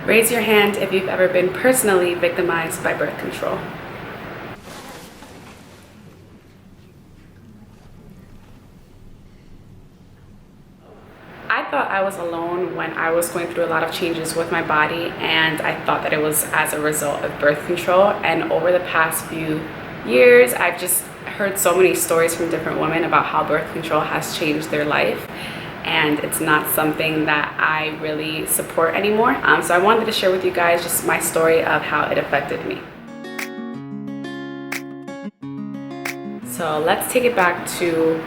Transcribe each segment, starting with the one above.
Raise your hand if you've ever been personally victimized by birth control. I thought I was alone when I was going through a lot of changes with my body, and I thought that it was as a result of birth control. And over the past few years, I've just heard so many stories from different women about how birth control has changed their life, and it's not something that I really support anymore. So I wanted to share with you guys just my story of how it affected me. So let's take it back to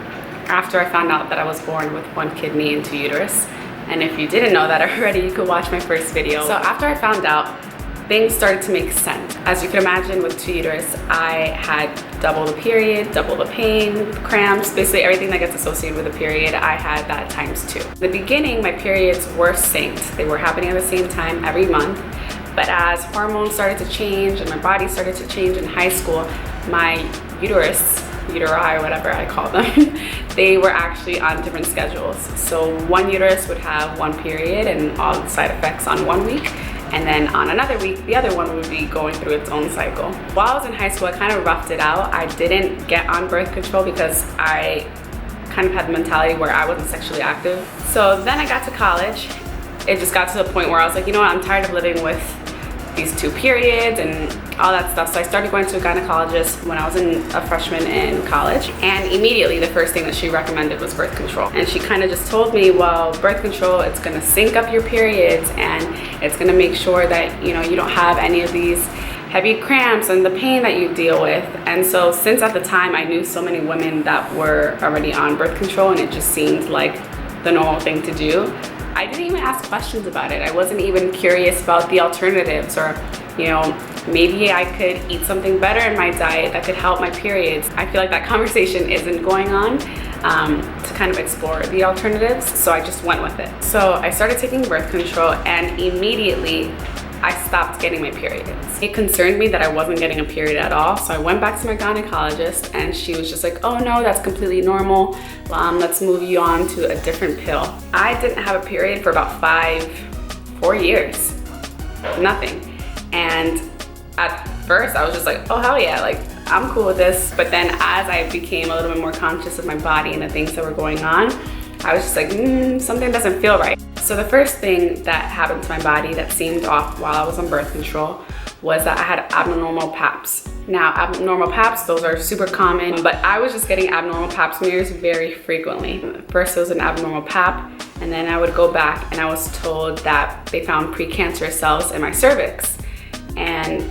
after I found out that I was born with one kidney and two uterus. And if you didn't know that already, you could watch my first video. So after I found out, things started to make sense. As you can imagine, with two uterus, I had double the period, double the pain, cramps, basically everything that gets associated with a period, I had that times 2. In the beginning, my periods were synced. They were happening at the same time every month. But as hormones started to change and my body started to change in high school, my uteri, whatever I call them, they were actually on different schedules. So one uterus would have one period and all the side effects on one week, and then on another week, the other one would be going through its own cycle. While I was in high school, I kind of roughed it out. I didn't get on birth control because I kind of had the mentality where I wasn't sexually active. So then I got to college. It just got to the point where I was like, you know what, I'm tired of living with these 2 periods and all that stuff. So I started going to a gynecologist when I was a freshman in college, and immediately the first thing that she recommended was birth control. And she kind of just told me, well, birth control, it's gonna sync up your periods and it's gonna make sure that you don't have any of these heavy cramps and the pain that you deal with. And so since at the time I knew so many women that were already on birth control and it just seemed like the normal thing to do, I didn't even ask questions about it. I wasn't even curious about the alternatives, or maybe I could eat something better in my diet that could help my periods. I feel like that conversation isn't going on to kind of explore the alternatives, so I just went with it. So I started taking birth control and immediately I stopped getting my periods. It concerned me that I wasn't getting a period at all, so I went back to my gynecologist and she was just like, oh no, that's completely normal. Let's move you on to a different pill. I didn't have a period for about 4 years, nothing. And at first I was just like, oh hell yeah, like I'm cool with this. But then as I became a little bit more conscious of my body and the things that were going on, I was just like, something doesn't feel right. So the first thing that happened to my body that seemed off while I was on birth control was that I had abnormal paps. Now, abnormal paps, those are super common, but I was just getting abnormal pap smears very frequently. First it was an abnormal pap, and then I would go back and I was told that they found precancerous cells in my cervix. And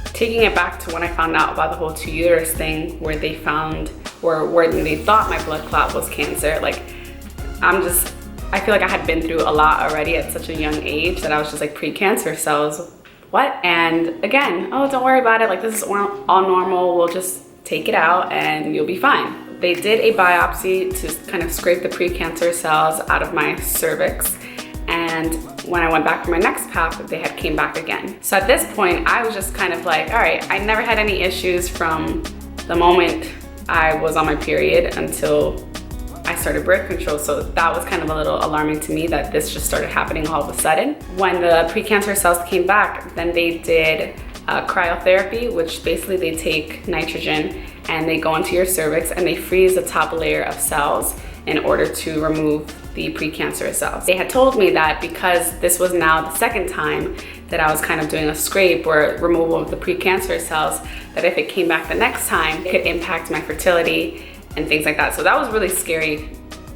taking it back to when I found out about the whole 2 uterus thing, where they found, where they thought my blood clot was cancer, like I feel like I had been through a lot already at such a young age that I was just like, precancerous cells, what? And again, oh, don't worry about it, like this is all normal, we'll just take it out and you'll be fine. They did a biopsy to kind of scrape the precancerous cells out of my cervix, and when I went back for my next pap, they had came back again. So at this point, I was just kind of like, all right, I never had any issues from the moment I was on my period until I started birth control. So that was kind of a little alarming to me that this just started happening all of a sudden. When the precancerous cells came back, then they did cryotherapy, which basically they take nitrogen and they go into your cervix and they freeze the top layer of cells in order to remove the precancerous cells. They had told me that because this was now the second time that I was kind of doing a scrape or removal of the precancerous cells, that if it came back the next time, it could impact my fertility and things like that. So that was really scary,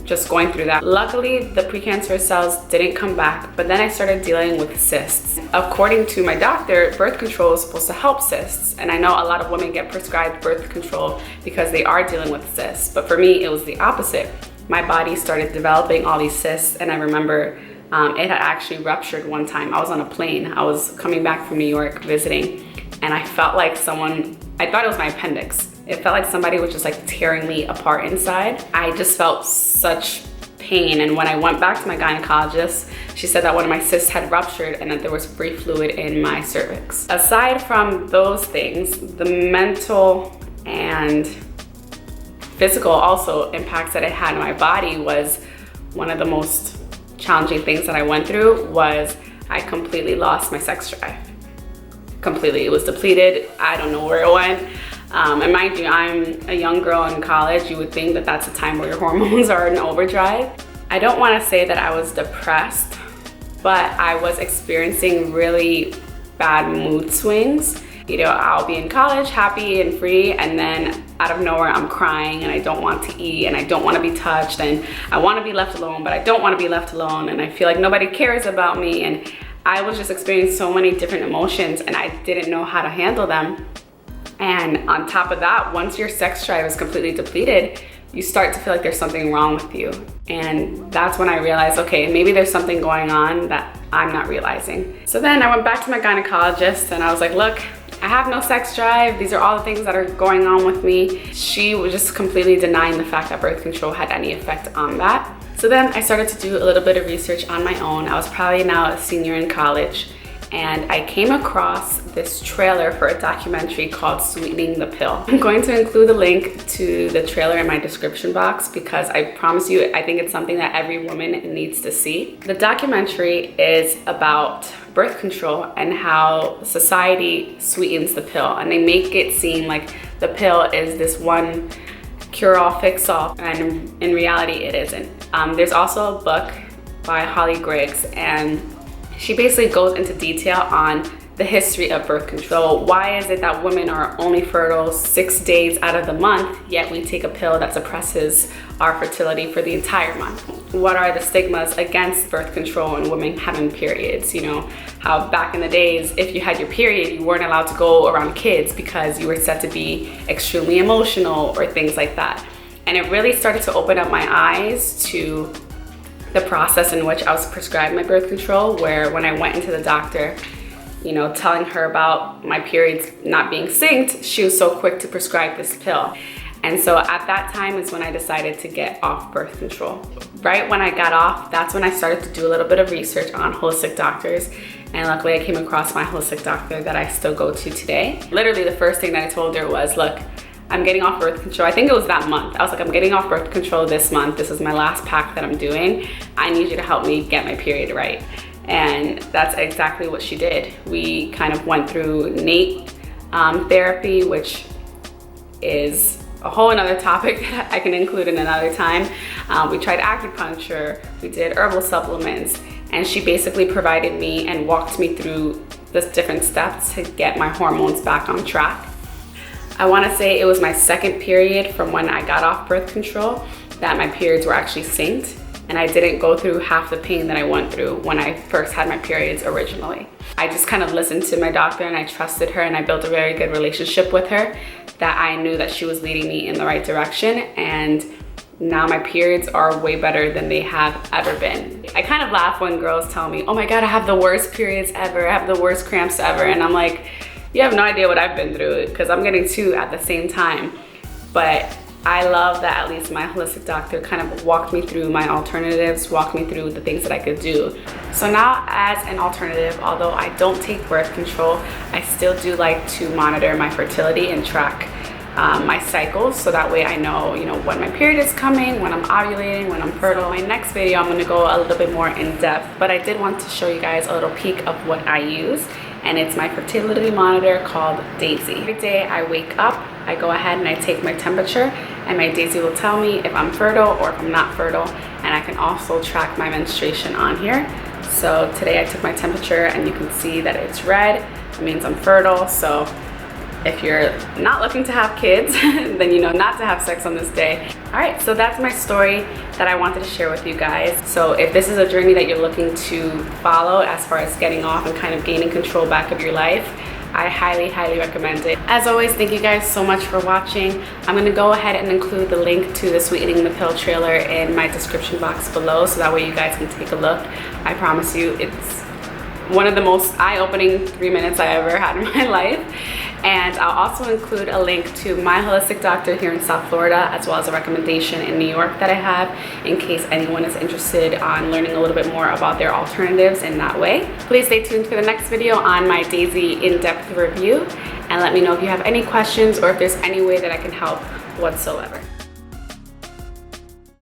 just going through that. Luckily, the precancerous cells didn't come back, but then I started dealing with cysts. According to my doctor, birth control is supposed to help cysts, and I know a lot of women get prescribed birth control because they are dealing with cysts, but for me, it was the opposite. My body started developing all these cysts, and I remember it had actually ruptured one time. I was on a plane. I was coming back from New York visiting, and I felt like I thought it was my appendix. It felt like somebody was just like tearing me apart inside. I just felt such pain, and when I went back to my gynecologist, she said that one of my cysts had ruptured and that there was free fluid in my cervix. Aside from those things, the mental and physical also impacts that it had on my body was one of the most challenging things that I went through. Was I completely lost my sex drive. Completely, it was depleted. I don't know where it went. And mind you, I'm a young girl in college. You would think that that's a time where your hormones are in overdrive. I don't want to say that I was depressed, but I was experiencing really bad mood swings. You know, I'll be in college happy and free, and then out of nowhere I'm crying and I don't want to eat and I don't want to be touched and I want to be left alone, but I don't want to be left alone, and I feel like nobody cares about me, and I was just experiencing so many different emotions and I didn't know how to handle them. And on top of that, once your sex drive is completely depleted, you start to feel like there's something wrong with you. And that's when I realized, okay, maybe there's something going on that I'm not realizing. So then I went back to my gynecologist and I was like, look, I have no sex drive. These are all the things that are going on with me. She was just completely denying the fact that birth control had any effect on that. So then I started to do a little bit of research on my own. I was probably now a senior in college, and I came across this trailer for a documentary called Sweetening the Pill. I'm going to include a link to the trailer in my description box because I promise you, I think it's something that every woman needs to see. The documentary is about birth control and how society sweetens the pill, and they make it seem like the pill is this one cure-all, fix-all, and in reality it isn't. There's also a book by Holly Griggs, and she basically goes into detail on the history of birth control. Why is it that women are only fertile 6 days out of the month, yet we take a pill that suppresses our fertility for the entire month? What are the stigmas against birth control and women having periods? You know, how back in the days, if you had your period, you weren't allowed to go around kids because you were said to be extremely emotional or things like that. And it really started to open up my eyes to the process in which I was prescribed my birth control, where when I went into the doctor, you know, telling her about my periods not being synced, she was so quick to prescribe this pill. And so at that time is when I decided to get off birth control. Right when I got off, that's when I started to do a little bit of research on holistic doctors. And luckily I came across my holistic doctor that I still go to today. Literally the first thing that I told her was, look, I'm getting off birth control. I think it was that month. I was like, I'm getting off birth control this month. This is my last pack that I'm doing. I need you to help me get my period right. And that's exactly what she did. We kind of went through NATE therapy, which is a whole another topic that I can include in another time. We tried acupuncture, we did herbal supplements, and she basically provided me and walked me through the different steps to get my hormones back on track. I want to say it was my second period from when I got off birth control that my periods were actually synced, and I didn't go through half the pain that I went through when I first had my periods originally. I just kind of listened to my doctor and I trusted her, and I built a very good relationship with her that I knew that she was leading me in the right direction, and now my periods are way better than they have ever been. I kind of laugh when girls tell me, oh my God, I have the worst periods ever, I have the worst cramps ever, and I'm like, you have no idea what I've been through, because I'm getting two at the same time. But I love that at least my holistic doctor kind of walked me through my alternatives, walked me through the things that I could do. So now as an alternative, although I don't take birth control, I still do like to monitor my fertility and track my cycles, so that way I know, when my period is coming, when I'm ovulating, when I'm fertile. In my next video, I'm gonna go a little bit more in depth, but I did want to show you guys a little peek of what I use, and it's my fertility monitor called Daysy. Every day I wake up, I go ahead and I take my temperature, and my Daysy will tell me if I'm fertile or if I'm not fertile, and I can also track my menstruation on here. So today I took my temperature and you can see that it's red. It means I'm fertile. So if you're not looking to have kids, then you know not to have sex on this day. All right, so that's my story that I wanted to share with you guys. So if this is a journey that you're looking to follow as far as getting off and kind of gaining control back of your life, I highly, highly recommend it. As always, thank you guys so much for watching. I'm gonna go ahead and include the link to the Sweetening the Pill trailer in my description box below, so that way you guys can take a look. I promise you, it's one of the most eye-opening 3 minutes I ever had in my life. And I'll also include a link to my holistic doctor here in South Florida, as well as a recommendation in New York that I have, in case anyone is interested on learning a little bit more about their alternatives in that way. Please stay tuned for the next video on my Daysy in-depth review, and let me know if you have any questions or if there's any way that I can help whatsoever.